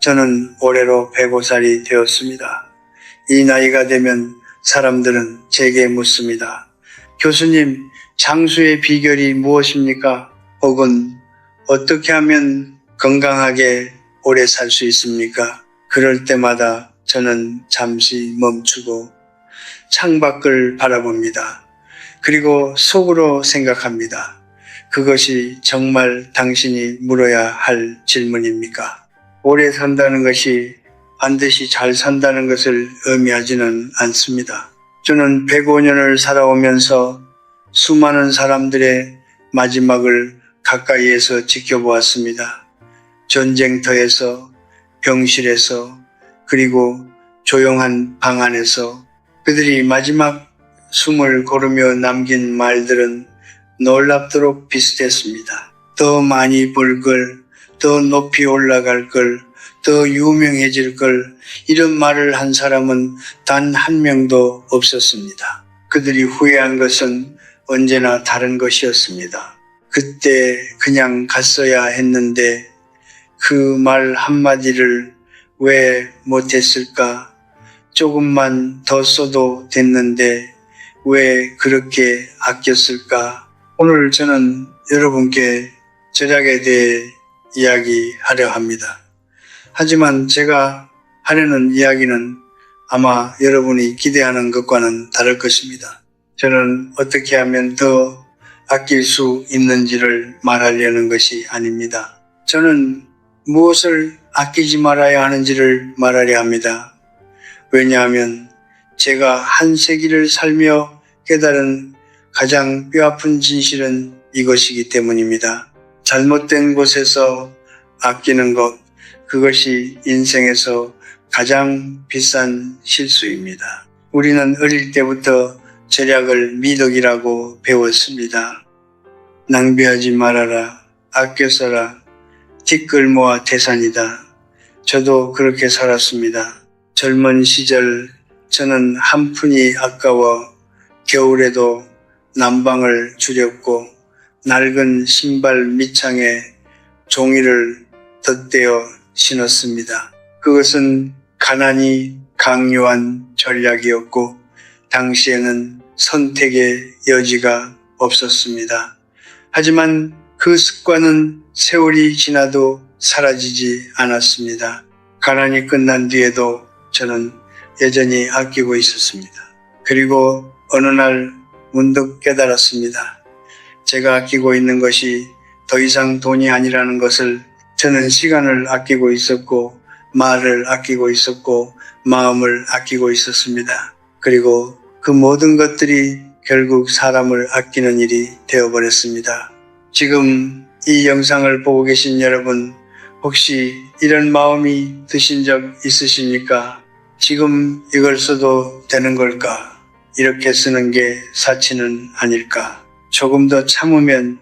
저는 올해로 105살이 되었습니다. 이 나이가 되면 사람들은 제게 묻습니다. 교수님, 장수의 비결이 무엇입니까? 혹은 어떻게 하면 건강하게 오래 살 수 있습니까? 그럴 때마다 저는 잠시 멈추고 창밖을 바라봅니다. 그리고 속으로 생각합니다. 그것이 정말 당신이 물어야 할 질문입니까? 오래 산다는 것이 반드시 잘 산다는 것을 의미하지는 않습니다. 저는 105년을 살아오면서 수많은 사람들의 마지막을 가까이에서 지켜보았습니다. 전쟁터에서, 병실에서, 그리고 조용한 방 안에서 그들이 마지막 숨을 고르며 남긴 말들은 놀랍도록 비슷했습니다. 더 많이 벌 걸, 더 높이 올라갈 걸, 더 유명해질 걸, 이런 말을 한 사람은 단 한 명도 없었습니다. 그들이 후회한 것은 언제나 다른 것이었습니다. 그때 그냥 갔어야 했는데 그 말 한마디를 왜 못했을까? 조금만 더 써도 됐는데 왜 그렇게 아꼈을까? 오늘 저는 여러분께 절약에 대해 이야기하려 합니다. 하지만 제가 하려는 이야기는 아마 여러분이 기대하는 것과는 다를 것입니다. 저는 어떻게 하면 더 아낄 수 있는지를 말하려는 것이 아닙니다. 저는 무엇을 아끼지 말아야 하는지를 말하려 합니다. 왜냐하면 제가 한 세기를 살며 깨달은 가장 뼈아픈 진실은 이것이기 때문입니다. 잘못된 곳에서 아끼는 것, 그것이 인생에서 가장 비싼 실수입니다. 우리는 어릴 때부터 절약을 미덕이라고 배웠습니다. 낭비하지 말아라, 아껴 써라, 티끌 모아 태산이다. 저도 그렇게 살았습니다. 젊은 시절 저는 한 푼이 아까워 겨울에도 난방을 줄였고 낡은 신발 밑창에 종이를 덧대어 신었습니다. 그것은 가난이 강요한 전략이었고 당시에는 선택의 여지가 없었습니다. 하지만 그 습관은 세월이 지나도 사라지지 않았습니다. 가난이 끝난 뒤에도 저는 여전히 아끼고 있었습니다. 그리고 어느 날 문득 깨달았습니다. 제가 아끼고 있는 것이 더 이상 돈이 아니라는 것을. 저는 시간을 아끼고 있었고 말을 아끼고 있었고 마음을 아끼고 있었습니다. 그리고 그 모든 것들이 결국 사람을 아끼는 일이 되어버렸습니다. 지금 이 영상을 보고 계신 여러분, 혹시 이런 마음이 드신 적 있으십니까? 지금 이걸 써도 되는 걸까? 이렇게 쓰는 게 사치는 아닐까? 조금 더 참으면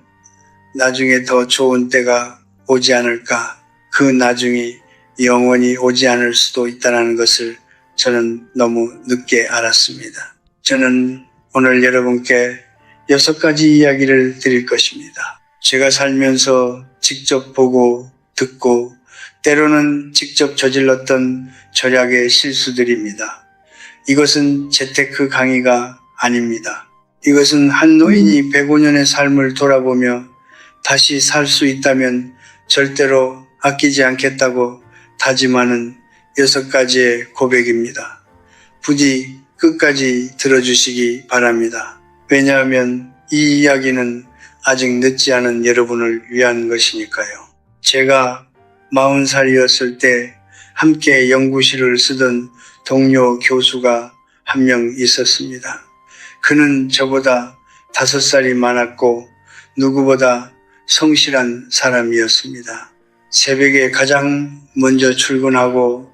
나중에 더 좋은 때가 오지 않을까? 그 나중이 영원히 오지 않을 수도 있다는 것을 저는 너무 늦게 알았습니다. 저는 오늘 여러분께 6가지 이야기를 드릴 것입니다. 제가 살면서 직접 보고 듣고 때로는 직접 저질렀던 절약의 실수들입니다. 이것은 재테크 강의가 아닙니다. 이것은 한 노인이 105년의 삶을 돌아보며 다시 살 수 있다면 절대로 아끼지 않겠다고 다짐하는 6가지의 고백입니다. 부디 끝까지 들어주시기 바랍니다. 왜냐하면 이 이야기는 아직 늦지 않은 여러분을 위한 것이니까요. 제가 40살이었을 때 함께 연구실을 쓰던 동료 교수가 한 명 있었습니다. 그는 저보다 5살이 많았고 누구보다 성실한 사람이었습니다. 새벽에 가장 먼저 출근하고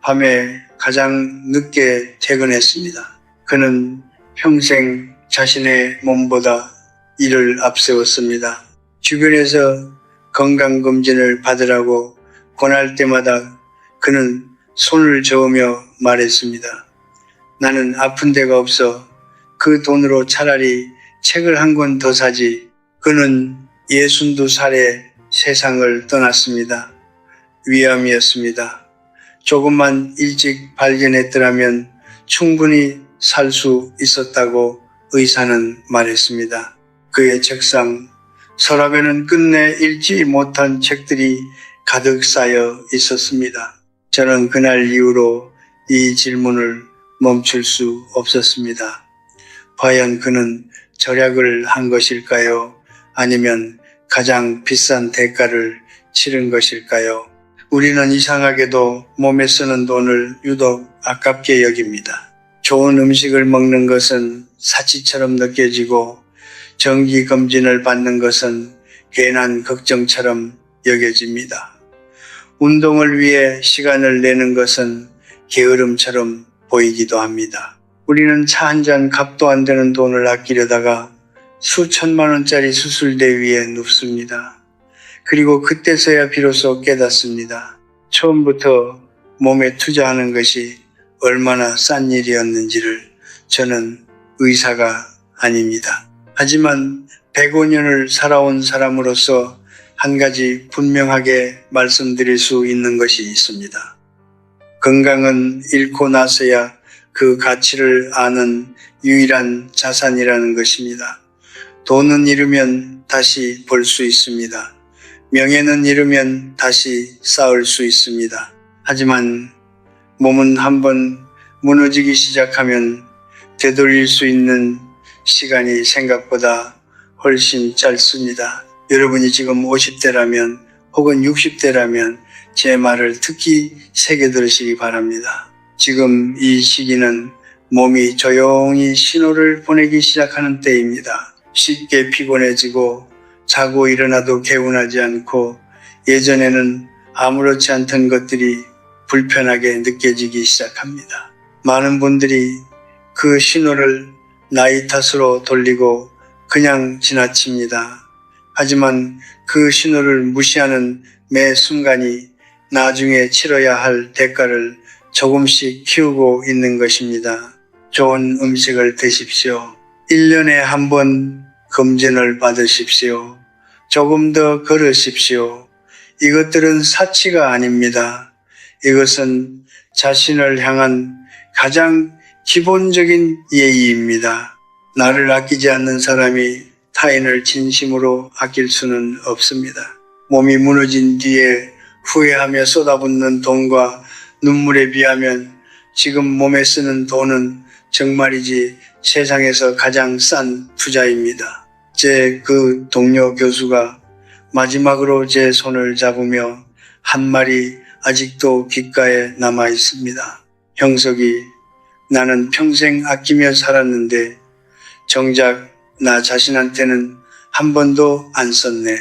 밤에 가장 늦게 퇴근했습니다. 그는 평생 자신의 몸보다 일을 앞세웠습니다. 주변에서 건강검진을 받으라고 권할 때마다 그는 손을 저으며 말했습니다. 나는 아픈 데가 없어 그 돈으로 차라리 책을 한 권 더 사지. 그는 62살에 세상을 떠났습니다. 위암이었습니다. 조금만 일찍 발견했더라면 충분히 살 수 있었다고 의사는 말했습니다. 그의 책상 서랍에는 끝내 읽지 못한 책들이 가득 쌓여 있었습니다. 저는 그날 이후로 이 질문을 멈출 수 없었습니다. 과연 그는 절약을 한 것일까요? 아니면 가장 비싼 대가를 치른 것일까요? 우리는 이상하게도 몸에 쓰는 돈을 유독 아깝게 여깁니다. 좋은 음식을 먹는 것은 사치처럼 느껴지고 정기검진을 받는 것은 괜한 걱정처럼 여겨집니다. 운동을 위해 시간을 내는 것은 게으름처럼 보이기도 합니다. 우리는 차 한 잔 값도 안 되는 돈을 아끼려다가 수천만 원짜리 수술대 위에 눕습니다. 그리고 그때서야 비로소 깨닫습니다. 처음부터 몸에 투자하는 것이 얼마나 싼 일이었는지를. 저는 의사가 아닙니다. 하지만 105년을 살아온 사람으로서 한 가지 분명하게 말씀드릴 수 있는 것이 있습니다. 건강은 잃고 나서야 그 가치를 아는 유일한 자산이라는 것입니다. 돈은 잃으면 다시 벌 수 있습니다. 명예는 잃으면 다시 쌓을 수 있습니다. 하지만 몸은 한번 무너지기 시작하면 되돌릴 수 있는 시간이 생각보다 훨씬 짧습니다. 여러분이 지금 50대라면 혹은 60대라면 제 말을 특히 새겨들으시기 바랍니다. 지금 이 시기는 몸이 조용히 신호를 보내기 시작하는 때입니다. 쉽게 피곤해지고 자고 일어나도 개운하지 않고 예전에는 아무렇지 않던 것들이 불편하게 느껴지기 시작합니다. 많은 분들이 그 신호를 나이 탓으로 돌리고 그냥 지나칩니다. 하지만 그 신호를 무시하는 매 순간이 나중에 치러야 할 대가를 조금씩 키우고 있는 것입니다. 좋은 음식을 드십시오. 1년에 한 번 검진을 받으십시오. 조금 더 걸으십시오. 이것들은 사치가 아닙니다. 이것은 자신을 향한 가장 기본적인 예의입니다. 나를 아끼지 않는 사람이 타인을 진심으로 아낄 수는 없습니다. 몸이 무너진 뒤에 후회하며 쏟아붓는 돈과 눈물에 비하면 지금 몸에 쓰는 돈은 정말이지 세상에서 가장 싼 투자입니다. 제 그 동료 교수가 마지막으로 제 손을 잡으며 한 말이 아직도 귓가에 남아 있습니다. 형석이, 나는 평생 아끼며 살았는데 정작 나 자신한테는 한 번도 안 썼네.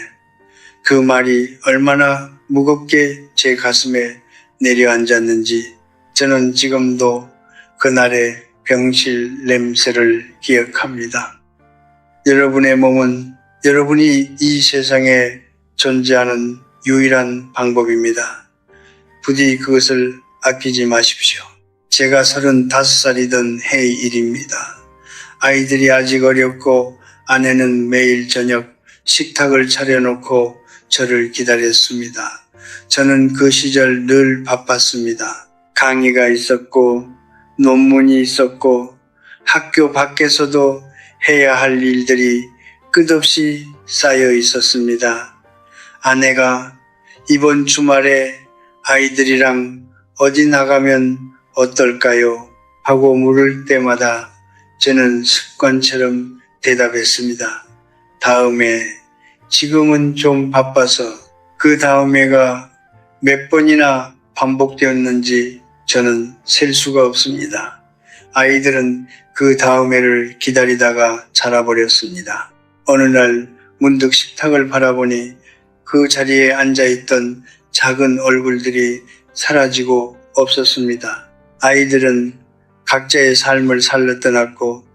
그 말이 얼마나 무겁게 제 가슴에 내려앉았는지 저는 지금도 그날의 병실 냄새를 기억합니다. 여러분의 몸은 여러분이 이 세상에 존재하는 유일한 방법입니다. 부디 그것을 아끼지 마십시오. 제가 35살이던 해의 일입니다. 아이들이 아직 어렸고 아내는 매일 저녁 식탁을 차려놓고 저를 기다렸습니다. 저는 그 시절 늘 바빴습니다. 강의가 있었고 논문이 있었고 학교 밖에서도 해야 할 일들이 끝없이 쌓여 있었습니다. 아내가 이번 주말에 아이들이랑 어디 나가면 어떨까요? 하고 물을 때마다 저는 습관처럼 대답했습니다. 다음에, 지금은 좀 바빠서. 그 다음에가 몇 번이나 반복되었는지 저는 셀 수가 없습니다. 아이들은 그 다음에를 기다리다가 자라버렸습니다. 어느 날 문득 식탁을 바라보니 그 자리에 앉아있던 작은 얼굴들이 사라지고 없었습니다. 아이들은 각자의 삶을 살러 떠났고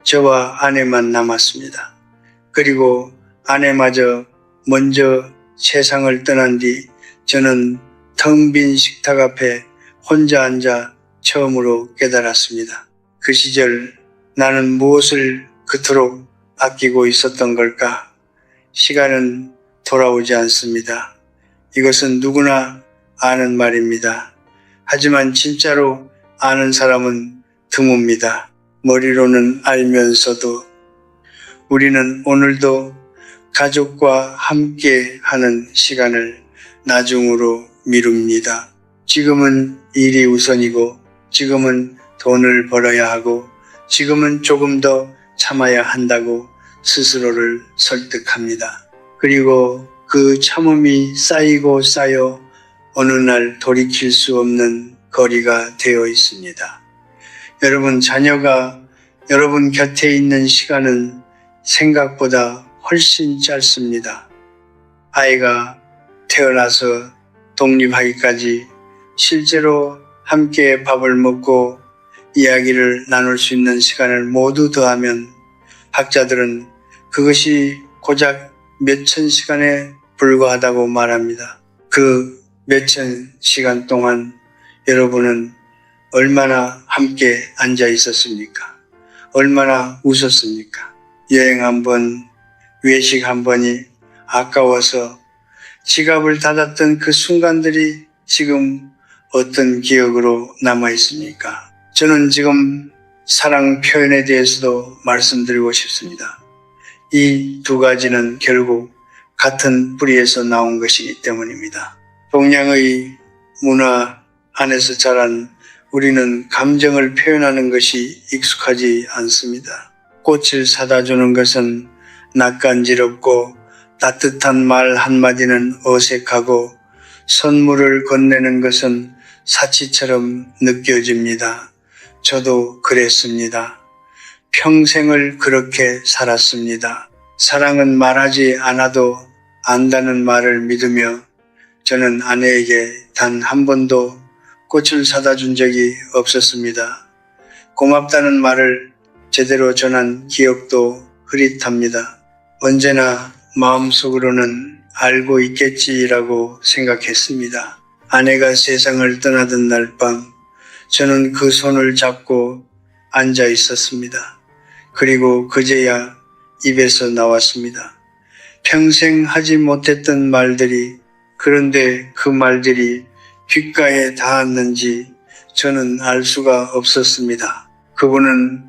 저와 아내만 남았습니다. 그리고 아내마저 먼저 세상을 떠난 뒤 저는 텅 빈 식탁 앞에 혼자 앉아 처음으로 깨달았습니다. 그 시절 나는 무엇을 그토록 아끼고 있었던 걸까? 시간은 돌아오지 않습니다. 이것은 누구나 아는 말입니다. 하지만 진짜로 아는 사람은 드뭅니다. 머리로는 알면서도 우리는 오늘도 가족과 함께 하는 시간을 나중으로 미룹니다. 지금은 일이 우선이고, 지금은 돈을 벌어야 하고, 지금은 조금 더 참아야 한다고 스스로를 설득합니다. 그리고 그 참음이 쌓이고 쌓여 어느 날 돌이킬 수 없는 거리가 되어 있습니다. 여러분, 자녀가 여러분 곁에 있는 시간은 생각보다 훨씬 짧습니다. 아이가 태어나서 독립하기까지 실제로 함께 밥을 먹고 이야기를 나눌 수 있는 시간을 모두 더하면 학자들은 그것이 고작 몇천 시간에 불과하다고 말합니다. 그 몇천 시간 동안 여러분은 얼마나 함께 앉아 있었습니까? 얼마나 웃었습니까? 여행 한 번, 외식 한 번이 아까워서 지갑을 닫았던 그 순간들이 지금 어떤 기억으로 남아 있습니까? 저는 지금 사랑 표현에 대해서도 말씀드리고 싶습니다. 이 두 가지는 결국 같은 뿌리에서 나온 것이기 때문입니다. 동양의 문화 안에서 자란 우리는 감정을 표현하는 것이 익숙하지 않습니다. 꽃을 사다 주는 것은 낯간지럽고 따뜻한 말 한마디는 어색하고 선물을 건네는 것은 사치처럼 느껴집니다. 저도 그랬습니다. 평생을 그렇게 살았습니다. 사랑은 말하지 않아도 안다는 말을 믿으며 저는 아내에게 단 한 번도 꽃을 사다 준 적이 없었습니다. 고맙다는 말을 제대로 전한 기억도 흐릿합니다. 언제나 마음속으로는 알고 있겠지라고 생각했습니다. 아내가 세상을 떠나던 날 밤 저는 그 손을 잡고 앉아 있었습니다. 그리고 그제야 입에서 나왔습니다. 평생 하지 못했던 말들이, 그런데 그 말들이 귓가에 닿았는지 저는 알 수가 없었습니다. 그분은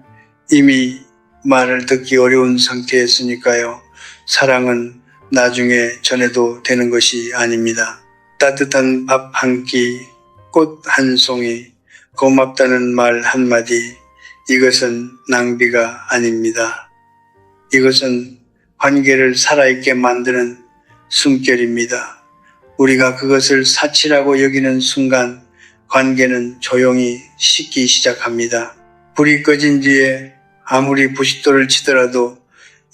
이미 말을 듣기 어려운 상태였으니까요. 사랑은 나중에 전해도 되는 것이 아닙니다. 따뜻한 밥 한 끼, 꽃 한 송이, 고맙다는 말 한마디, 이것은 낭비가 아닙니다. 이것은 관계를 살아있게 만드는 숨결입니다. 우리가 그것을 사치라고 여기는 순간 관계는 조용히 식기 시작합니다. 불이 꺼진 뒤에 아무리 부싯돌을 치더라도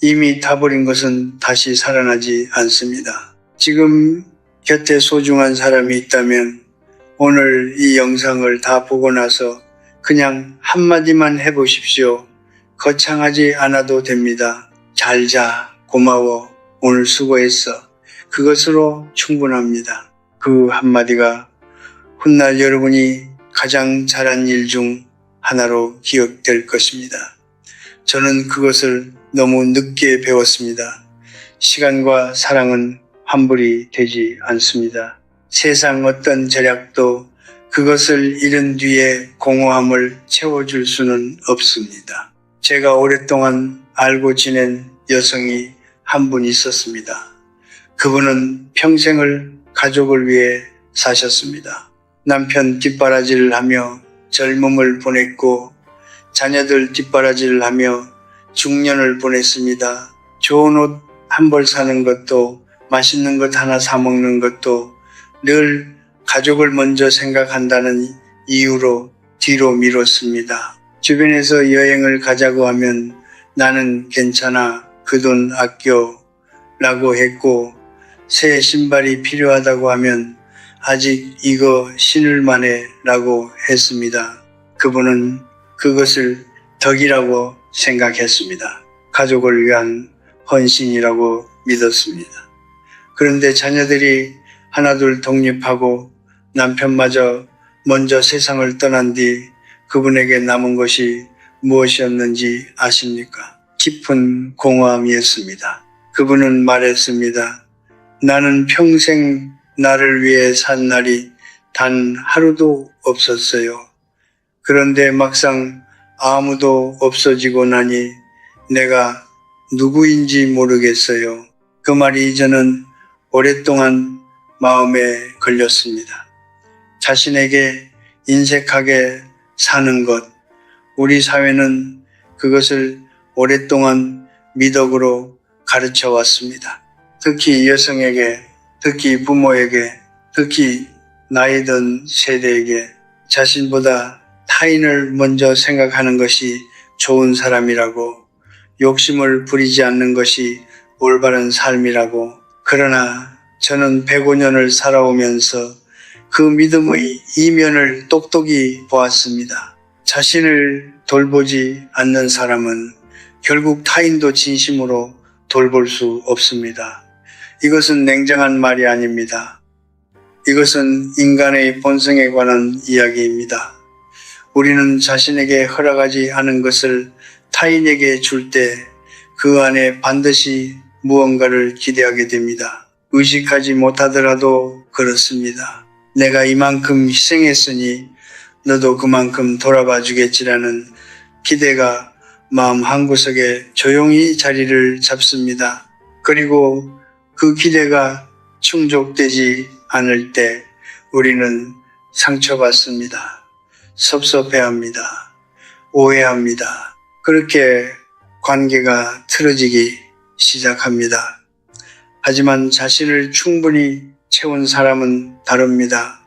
이미 타버린 것은 다시 살아나지 않습니다. 지금 곁에 소중한 사람이 있다면 오늘 이 영상을 다 보고 나서 그냥 한마디만 해보십시오. 거창하지 않아도 됩니다. 잘 자, 고마워, 오늘 수고했어. 그것으로 충분합니다. 그 한마디가 훗날 여러분이 가장 잘한 일 중 하나로 기억될 것입니다. 저는 그것을 너무 늦게 배웠습니다. 시간과 사랑은 환불이 되지 않습니다. 세상 어떤 절약도 그것을 잃은 뒤에 공허함을 채워줄 수는 없습니다. 제가 오랫동안 알고 지낸 여성이 한 분 있었습니다. 그분은 평생을 가족을 위해 사셨습니다. 남편 뒷바라지를 하며 젊음을 보냈고 자녀들 뒷바라지를 하며 중년을 보냈습니다. 좋은 옷 한 벌 사는 것도 맛있는 것 하나 사 먹는 것도 늘 가족을 먼저 생각한다는 이유로 뒤로 미뤘습니다. 주변에서 여행을 가자고 하면 나는 괜찮아, 그 돈 아껴 라고 했고, 새 신발이 필요하다고 하면 아직 이거 신을 만해 라고 했습니다. 그분은 그것을 덕이라고 생각했습니다. 가족을 위한 헌신이라고 믿었습니다. 그런데 자녀들이 하나둘 독립하고 남편마저 먼저 세상을 떠난 뒤 그분에게 남은 것이 무엇이었는지 아십니까? 깊은 공허함이었습니다. 그분은 말했습니다. 나는 평생 나를 위해 산 날이 단 하루도 없었어요. 그런데 막상 아무도 없어지고 나니 내가 누구인지 모르겠어요. 그 말이 저는 오랫동안 마음에 걸렸습니다. 자신에게 인색하게 사는 것, 우리 사회는 그것을 오랫동안 미덕으로 가르쳐 왔습니다. 특히 여성에게, 특히 부모에게, 특히 나이 든 세대에게 자신보다 타인을 먼저 생각하는 것이 좋은 사람이라고, 욕심을 부리지 않는 것이 올바른 삶이라고. 그러나 저는 105년을 살아오면서 그 믿음의 이면을 똑똑히 보았습니다. 자신을 돌보지 않는 사람은 결국 타인도 진심으로 돌볼 수 없습니다. 이것은 냉정한 말이 아닙니다. 이것은 인간의 본성에 관한 이야기입니다. 우리는 자신에게 허락하지 않은 것을 타인에게 줄 때 그 안에 반드시 무언가를 기대하게 됩니다. 의식하지 못하더라도 그렇습니다. 내가 이만큼 희생했으니 너도 그만큼 돌아봐 주겠지라는 기대가 마음 한구석에 조용히 자리를 잡습니다. 그리고 그 기대가 충족되지 않을 때 우리는 상처받습니다. 섭섭해합니다. 오해합니다. 그렇게 관계가 틀어지기 시작합니다. 하지만 자신을 충분히 채운 사람은 다릅니다.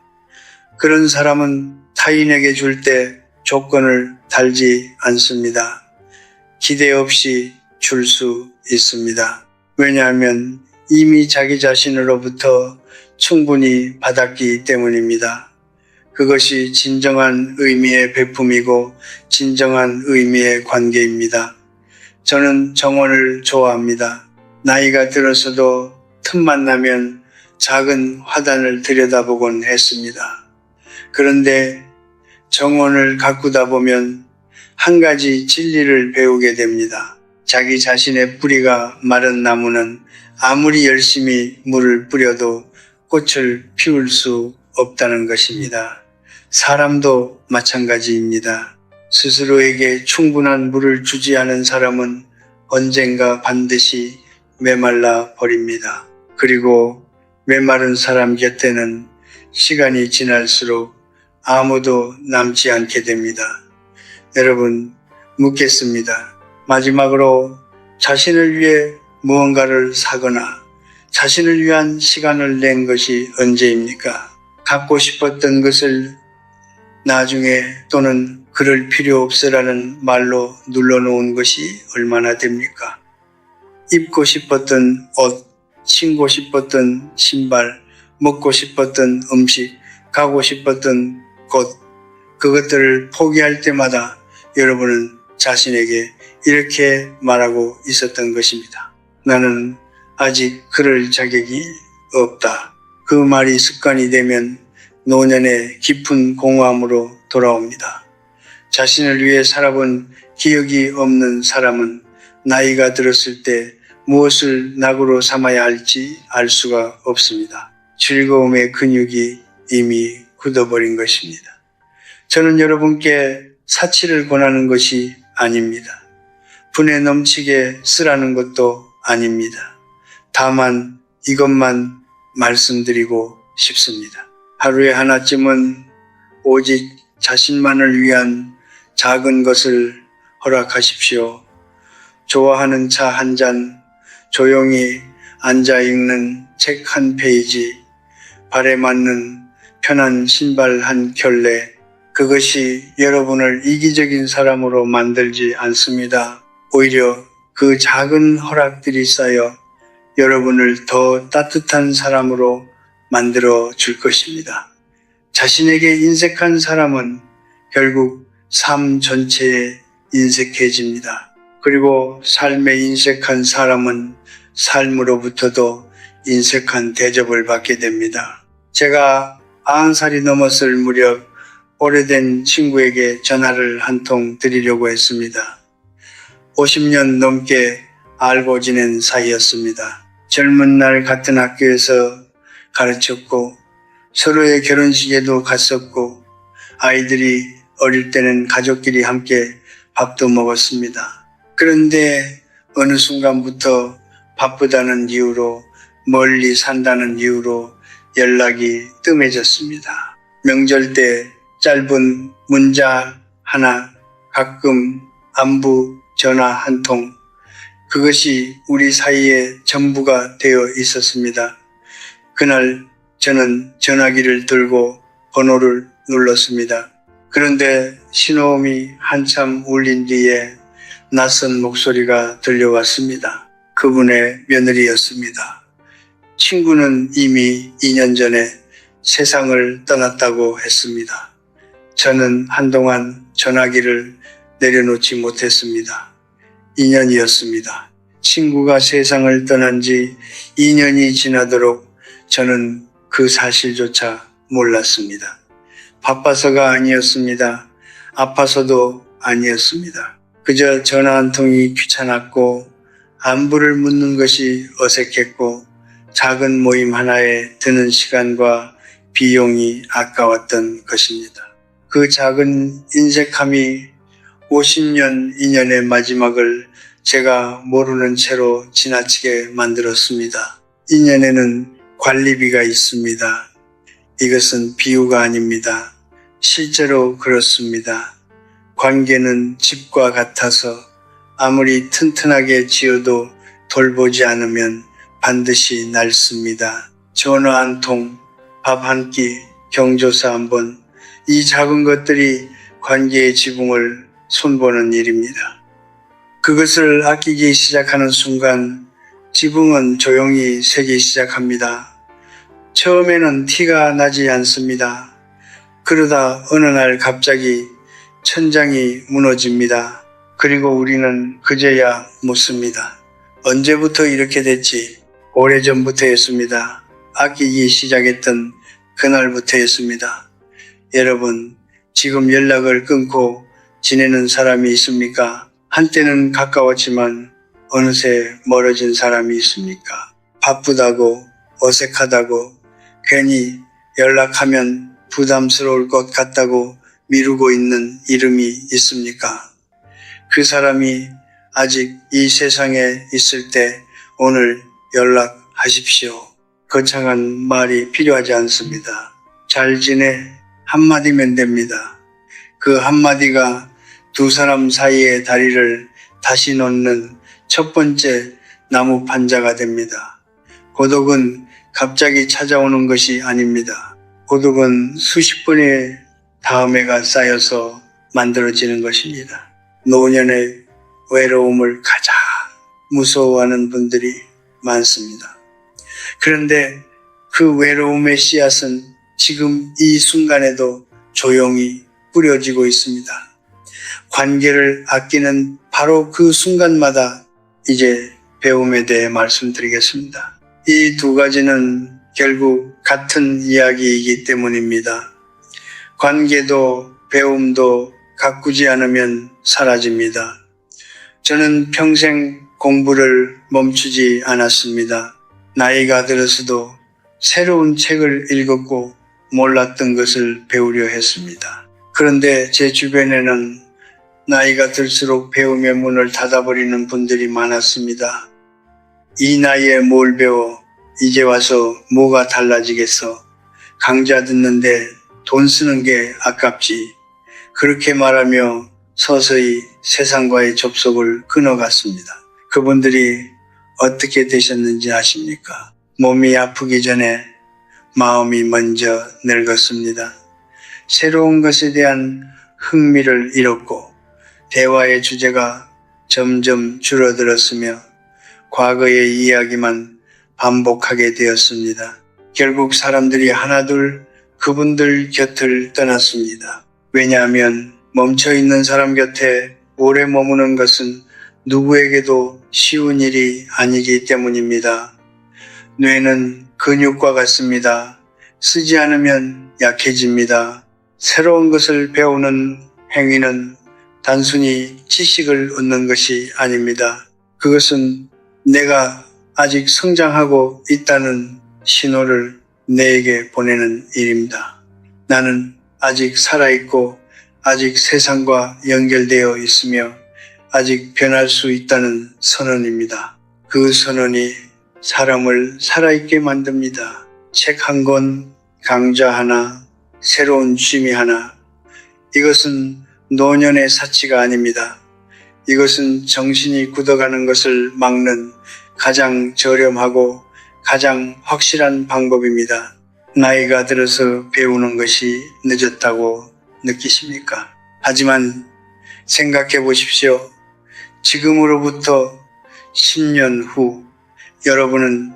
그런 사람은 타인에게 줄 때 조건을 달지 않습니다. 기대 없이 줄 수 있습니다. 왜냐하면 이미 자기 자신으로부터 충분히 받았기 때문입니다. 그것이 진정한 의미의 베품이고 진정한 의미의 관계입니다. 저는 정원을 좋아합니다. 나이가 들어서도 틈만 나면 작은 화단을 들여다보곤 했습니다. 그런데 정원을 가꾸다 보면 한 가지 진리를 배우게 됩니다. 자기 자신의 뿌리가 마른 나무는 아무리 열심히 물을 뿌려도 꽃을 피울 수 없다는 것입니다. 사람도 마찬가지입니다. 스스로에게 충분한 물을 주지 않은 사람은 언젠가 반드시 메말라 버립니다. 그리고 메마른 사람 곁에는 시간이 지날수록 아무도 남지 않게 됩니다. 여러분, 묻겠습니다. 마지막으로 자신을 위해 무언가를 사거나 자신을 위한 시간을 낸 것이 언제입니까? 갖고 싶었던 것을 나중에 또는 그럴 필요 없으라는 말로 눌러놓은 것이 얼마나 됩니까? 입고 싶었던 옷, 신고 싶었던 신발, 먹고 싶었던 음식, 가고 싶었던 곳, 그것들을 포기할 때마다 여러분은 자신에게 이렇게 말하고 있었던 것입니다. 나는 아직 그럴 자격이 없다. 그 말이 습관이 되면 노년의 깊은 공허함으로 돌아옵니다. 자신을 위해 살아본 기억이 없는 사람은 나이가 들었을 때 무엇을 낙으로 삼아야 할지 알 수가 없습니다. 즐거움의 근육이 이미 굳어버린 것입니다. 저는 여러분께 사치를 권하는 것이 아닙니다. 분에 넘치게 쓰라는 것도 아닙니다. 다만 이것만 말씀드리고 싶습니다. 하루에 하나쯤은 오직 자신만을 위한 작은 것을 허락하십시오. 좋아하는 차 한 잔, 조용히 앉아 읽는 책 한 페이지, 발에 맞는 편한 신발 한 켤레, 그것이 여러분을 이기적인 사람으로 만들지 않습니다. 오히려 그 작은 허락들이 쌓여 여러분을 더 따뜻한 사람으로 만들어 줄 것입니다. 자신에게 인색한 사람은 결국 삶 전체에 인색해집니다. 그리고 삶에 인색한 사람은 삶으로부터도 인색한 대접을 받게 됩니다. 제가 90살이 넘었을 무렵 오래된 친구에게 전화를 한 통 드리려고 했습니다. 50년 넘게 알고 지낸 사이였습니다. 젊은 날 같은 학교에서 가르쳤고 서로의 결혼식에도 갔었고 아이들이 어릴 때는 가족끼리 함께 밥도 먹었습니다. 그런데 어느 순간부터 바쁘다는 이유로 멀리 산다는 이유로 연락이 뜸해졌습니다. 명절 때 짧은 문자 하나, 가끔 안부 전화 한 통, 그것이 우리 사이의 전부가 되어 있었습니다. 그날 저는 전화기를 들고 번호를 눌렀습니다. 그런데 신호음이 한참 울린 뒤에 낯선 목소리가 들려왔습니다. 그분의 며느리였습니다. 친구는 이미 2년 전에 세상을 떠났다고 했습니다. 저는 한동안 전화기를 내려놓지 못했습니다. 2년이었습니다. 친구가 세상을 떠난 지 2년이 지나도록 저는 그 사실조차 몰랐습니다. 바빠서가 아니었습니다. 아파서도 아니었습니다. 그저 전화 한 통이 귀찮았고 안부를 묻는 것이 어색했고 작은 모임 하나에 드는 시간과 비용이 아까웠던 것입니다. 그 작은 인색함이 50년 인연의 마지막을 제가 모르는 채로 지나치게 만들었습니다. 인연에는 관리비가 있습니다. 이것은 비유가 아닙니다. 실제로 그렇습니다. 관계는 집과 같아서 아무리 튼튼하게 지어도 돌보지 않으면 반드시 낡습니다. 전화 한 통, 밥 한 끼, 경조사 한 번, 이 작은 것들이 관계의 지붕을 손보는 일입니다. 그것을 아끼기 시작하는 순간 지붕은 조용히 새기 시작합니다. 처음에는 티가 나지 않습니다. 그러다 어느 날 갑자기 천장이 무너집니다. 그리고 우리는 그제야 묻습니다. 언제부터 이렇게 됐지? 오래전부터였습니다. 아끼기 시작했던 그날부터였습니다. 여러분, 지금 연락을 끊고 지내는 사람이 있습니까? 한때는 가까웠지만 어느새 멀어진 사람이 있습니까? 바쁘다고, 어색하다고, 괜히 연락하면 부담스러울 것 같다고 미루고 있는 이름이 있습니까? 그 사람이 아직 이 세상에 있을 때 오늘 연락하십시오. 거창한 말이 필요하지 않습니다. 잘 지내 한마디면 됩니다. 그 한마디가 두 사람 사이의 다리를 다시 놓는 첫 번째 나무 판자가 됩니다. 고독은 갑자기 찾아오는 것이 아닙니다. 고독은 수십 번의 다음해가 쌓여서 만들어지는 것입니다. 노년의 외로움을 가장 무서워하는 분들이 많습니다. 그런데 그 외로움의 씨앗은 지금 이 순간에도 조용히 뿌려지고 있습니다. 관계를 아끼는 바로 그 순간마다 이제 배움에 대해 말씀드리겠습니다. 이 두 가지는 결국 같은 이야기이기 때문입니다. 관계도 배움도 가꾸지 않으면 사라집니다. 저는 평생 공부를 멈추지 않았습니다. 나이가 들어서도 새로운 책을 읽었고 몰랐던 것을 배우려 했습니다. 그런데 제 주변에는 나이가 들수록 배움의 문을 닫아버리는 분들이 많았습니다. 이 나이에 뭘 배워? 이제 와서 뭐가 달라지겠어? 강좌 듣는데 돈 쓰는 게 아깝지. 그렇게 말하며 서서히 세상과의 접속을 끊어갔습니다. 그분들이 어떻게 되셨는지 아십니까? 몸이 아프기 전에 마음이 먼저 늙었습니다. 새로운 것에 대한 흥미를 잃었고 대화의 주제가 점점 줄어들었으며 과거의 이야기만 반복하게 되었습니다. 결국 사람들이 하나둘 그분들 곁을 떠났습니다. 왜냐하면 멈춰있는 사람 곁에 오래 머무는 것은 누구에게도 쉬운 일이 아니기 때문입니다. 뇌는 근육과 같습니다. 쓰지 않으면 약해집니다. 새로운 것을 배우는 행위는 단순히 지식을 얻는 것이 아닙니다. 그것은 내가 아직 성장하고 있다는 신호를 내게 보내는 일입니다. 나는 아직 살아있고 아직 세상과 연결되어 있으며 아직 변할 수 있다는 선언입니다. 그 선언이 사람을 살아있게 만듭니다. 책 한 권, 강좌 하나, 새로운 취미 하나. 이것은 노년의 사치가 아닙니다. 이것은 정신이 굳어가는 것을 막는 가장 저렴하고 가장 확실한 방법입니다. 나이가 들어서 배우는 것이 늦었다고 느끼십니까? 하지만 생각해 보십시오. 지금으로부터 10년 후 여러분은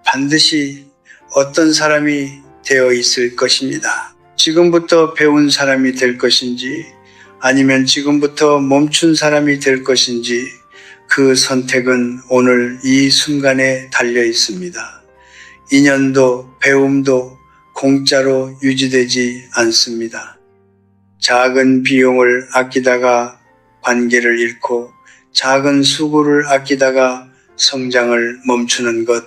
반드시 어떤 사람이 되어 있을 것입니다. 지금부터 배운 사람이 될 것인지 아니면 지금부터 멈춘 사람이 될 것인지 그 선택은 오늘 이 순간에 달려 있습니다. 인연도 배움도 공짜로 유지되지 않습니다. 작은 비용을 아끼다가 관계를 잃고 작은 수고를 아끼다가 성장을 멈추는 것,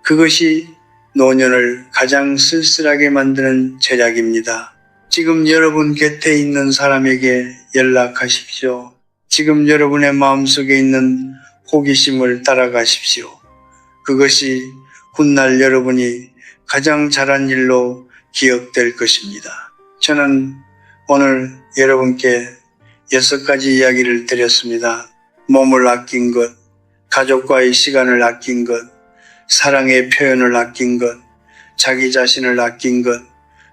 그것이 노년을 가장 쓸쓸하게 만드는 제약입니다. 지금 여러분 곁에 있는 사람에게 연락하십시오. 지금 여러분의 마음속에 있는 호기심을 따라가십시오. 그것이 훗날 여러분이 가장 잘한 일로 기억될 것입니다. 저는 오늘 여러분께 6가지 이야기를 드렸습니다. 몸을 아낀 것, 가족과의 시간을 아낀 것, 사랑의 표현을 아낀 것, 자기 자신을 아낀 것,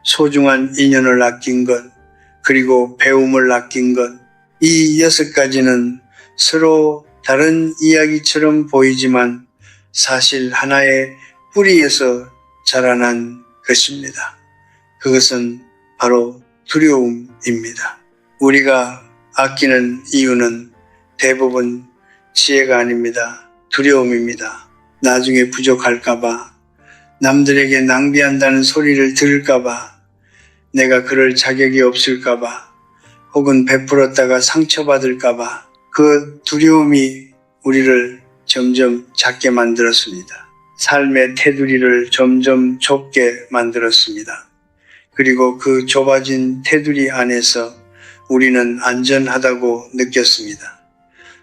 소중한 인연을 아낀 것, 그리고 배움을 아낀 것. 이 6가지는 서로 다른 이야기처럼 보이지만 사실 하나의 뿌리에서 자라난 것입니다. 그것은 바로 두려움입니다. 우리가 아끼는 이유는 대부분 지혜가 아닙니다. 두려움입니다. 나중에 부족할까봐, 남들에게 낭비한다는 소리를 들을까봐, 내가 그럴 자격이 없을까봐, 혹은 베풀었다가 상처받을까봐 그 두려움이 우리를 점점 작게 만들었습니다. 삶의 테두리를 점점 좁게 만들었습니다. 그리고 그 좁아진 테두리 안에서 우리는 안전하다고 느꼈습니다.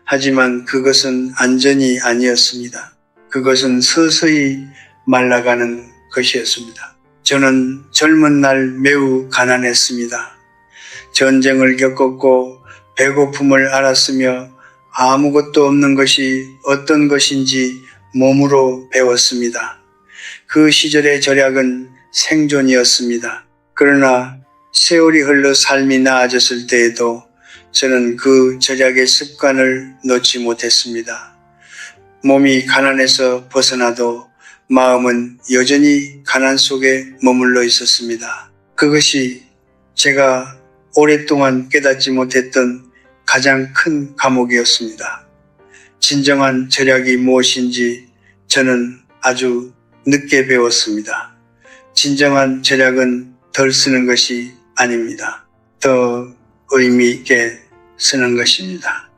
하지만 그것은 안전이 아니었습니다. 그것은 서서히 말라가는 것이었습니다. 저는 젊은 날 매우 가난했습니다. 전쟁을 겪었고 배고픔을 알았으며 아무것도 없는 것이 어떤 것인지 몸으로 배웠습니다. 그 시절의 절약은 생존이었습니다. 그러나 세월이 흘러 삶이 나아졌을 때에도 저는 그 절약의 습관을 놓지 못했습니다. 몸이 가난해서 벗어나도 마음은 여전히 가난 속에 머물러 있었습니다. 그것이 제가 오랫동안 깨닫지 못했던 가장 큰 감옥이었습니다. 진정한 절약이 무엇인지 저는 아주 늦게 배웠습니다. 진정한 절약은 덜 쓰는 것이 아닙니다. 더 의미 있게 쓰는 것입니다.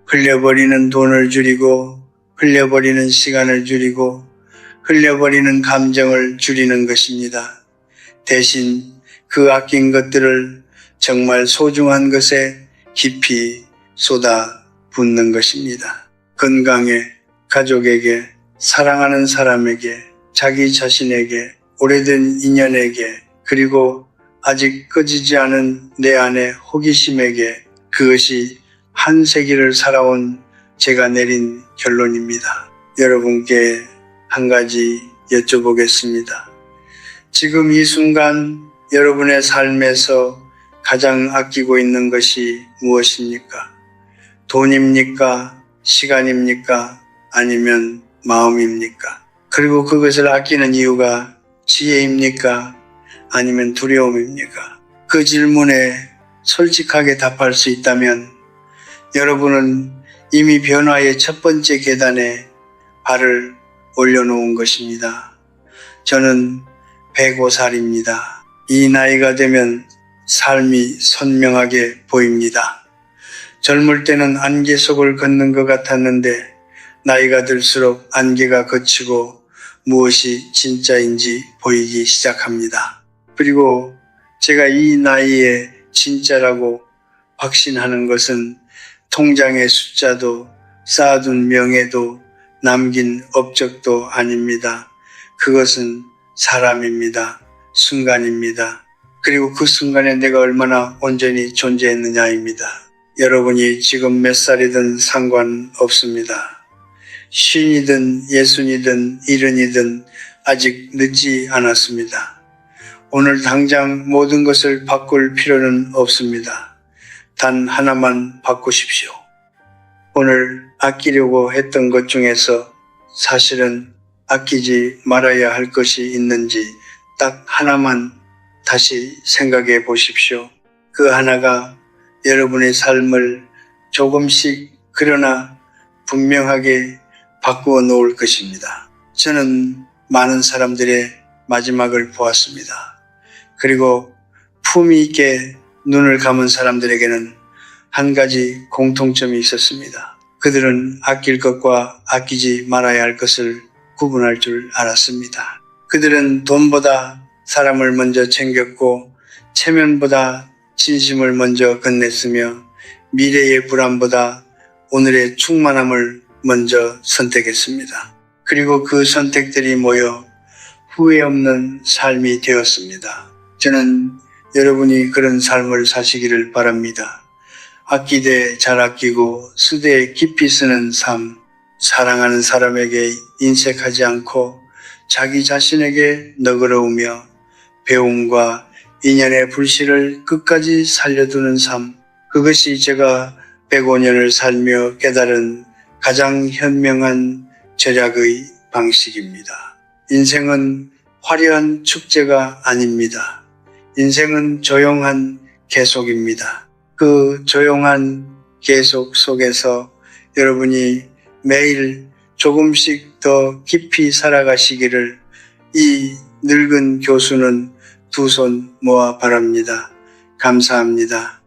흘려버리는 돈을 줄이고 흘려버리는 시간을 줄이고 흘려버리는 감정을 줄이는 것입니다. 대신 그 아낀 것들을 정말 소중한 것에 깊이 쏟아 붓는 것입니다. 건강에, 가족에게, 사랑하는 사람에게, 자기 자신에게, 오래된 인연에게, 그리고 아직 꺼지지 않은 내 안의 호기심에게, 그것이 한 세기를 살아온 제가 내린 결론입니다. 여러분께 한 가지 여쭤보겠습니다. 지금 이 순간 여러분의 삶에서 가장 아끼고 있는 것이 무엇입니까? 돈입니까? 시간입니까? 아니면 마음입니까? 그리고 그것을 아끼는 이유가 지혜입니까? 아니면 두려움입니까? 그 질문에 솔직하게 답할 수 있다면 여러분은 이미 변화의 첫 번째 계단에 발을 올려놓은 것입니다. 저는 105살입니다. 이 나이가 되면 삶이 선명하게 보입니다. 젊을 때는 안개 속을 걷는 것 같았는데 나이가 들수록 안개가 걷히고 무엇이 진짜인지 보이기 시작합니다. 그리고 제가 이 나이에 진짜라고 확신하는 것은 통장의 숫자도 쌓아둔 명예도 남긴 업적도 아닙니다. 그것은 사람입니다. 순간입니다. 그리고 그 순간에 내가 얼마나 온전히 존재했느냐입니다. 여러분이 지금 몇 살이든 상관없습니다. 50이든 60이든 70이든 아직 늦지 않았습니다. 오늘 당장 모든 것을 바꿀 필요는 없습니다. 단 하나만 바꾸십시오. 오늘 아끼려고 했던 것 중에서 사실은 아끼지 말아야 할 것이 있는지 딱 하나만 다시 생각해 보십시오. 그 하나가 여러분의 삶을 조금씩 그러나 분명하게 바꾸어 놓을 것입니다. 저는 많은 사람들의 마지막을 보았습니다. 그리고 품위 있게 눈을 감은 사람들에게는 한 가지 공통점이 있었습니다. 그들은 아낄 것과 아끼지 말아야 할 것을 구분할 줄 알았습니다. 그들은 돈보다 사람을 먼저 챙겼고 체면보다 진심을 먼저 건넸으며 미래의 불안보다 오늘의 충만함을 먼저 선택했습니다. 그리고 그 선택들이 모여 후회 없는 삶이 되었습니다. 저는 여러분이 그런 삶을 사시기를 바랍니다. 아끼되 잘 아끼고 쓰되 깊이 쓰는 삶, 사랑하는 사람에게 인색하지 않고 자기 자신에게 너그러우며 배움과 인연의 불씨를 끝까지 살려두는 삶, 그것이 제가 105년을 살며 깨달은 가장 현명한 절약의 방식입니다. 인생은 화려한 축제가 아닙니다. 인생은 조용한 계속입니다. 그 조용한 계속 속에서 여러분이 매일 조금씩 더 깊이 살아가시기를 이 늙은 교수는 두 손 모아 바랍니다. 감사합니다.